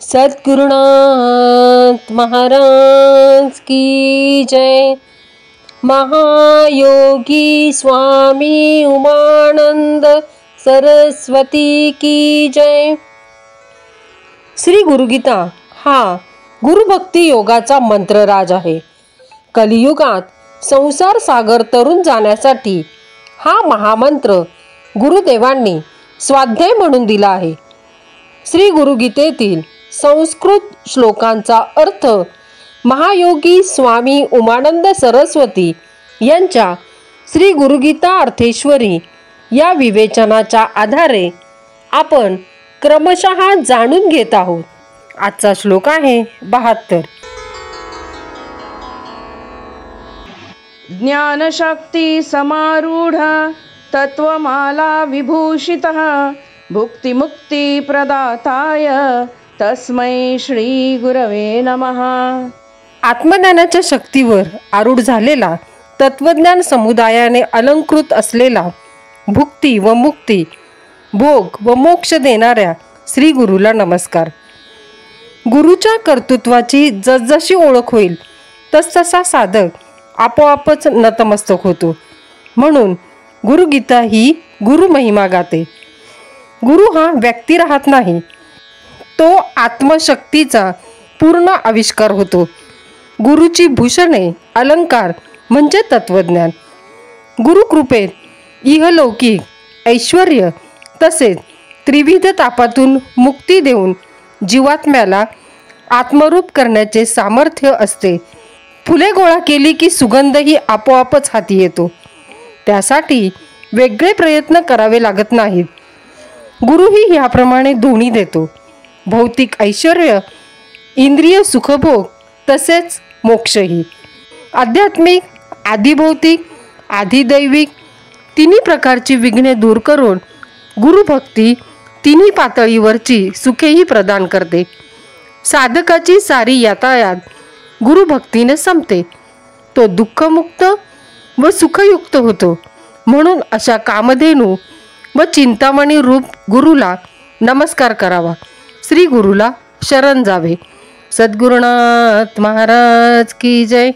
सद्गुरुनाथ महाराज की जय। महायोगी स्वामी उमानंद सरस्वती की जय। श्री गुरुगीता हा गुरुभक्ती योगाचा मंत्रराज आहे। कलियुगात संसार सागर तरुण जाण्यासाठी हा महामंत्र गुरुदेवांनी स्वाध्याय म्हणून दिला आहे। श्री गुरुगीतेतील संस्कृत श्लोकांचा अर्थ महायोगी स्वामी उमानंद सरस्वती यांच्या श्री गुरुगीता अर्थेश्वरी या विवेचनाच्या आधारे आपण क्रमशः जाणून घेत आहोत। आजचा श्लोक आहे 72। ज्ञानशक्ती समारूढ तत्वमाला विभूषितः भुक्ति मुक्ति प्रदाताय तस्मै श्री गुरवे नमः। आत्मज्ञानाच्या शक्तीवर आरूढ झालेला तत्वज्ञान समुदायाने अलंकृत असलेला भुक्ती व मुक्ती भोग व मोक्ष देणाऱ्या श्री गुरुला नमस्कार। गुरुच्या कर्तृत्वाची जसजशी ओळख होईल तसतसा साधक आपोआपच नतमस्तक होतो। म्हणून गुरुगीता ही गुरु महिमा गाते। गुरु हा व्यक्ती राहत नाही, तो आत्मशक्तीचा पूर्ण आविष्कार होतो। गुरुची भूषणे अलंकार म्हणजे तत्वज्ञान। गुरुकृपेत इहलौकिक ऐश्वर्य तसेच त्रिविध तापातून मुक्ती देऊन जीवात्म्याला आत्मरूप करण्याचे सामर्थ्य असते। फुले गोळा केली की सुगंधही आपोआपच हाती येतो, त्यासाठी वेगळे प्रयत्न करावे लागत नाहीत। गुरुही याप्रमाणे दोन्ही देतो, भौतिक ऐश्वर्य, इंद्रिय सुखभोग तसेच मोक्षही। आध्यात्मिक, आधिभौतिक, आधिदैविक तिन्ही प्रकारची विघ्ने दूर करून गुरुभक्ती तिन्ही पातळीवरची सुखेही प्रदान करते। साधकाची सारी यातायात गुरुभक्तीने संपते, तो दुःखमुक्त व सुखयुक्त होतो। म्हणून अशा कामधेनू व चिंतामणी रूप गुरुला नमस्कार करावा, श्री गुरुला शरण जावे। सद्गुरुनाथ महाराज की जय।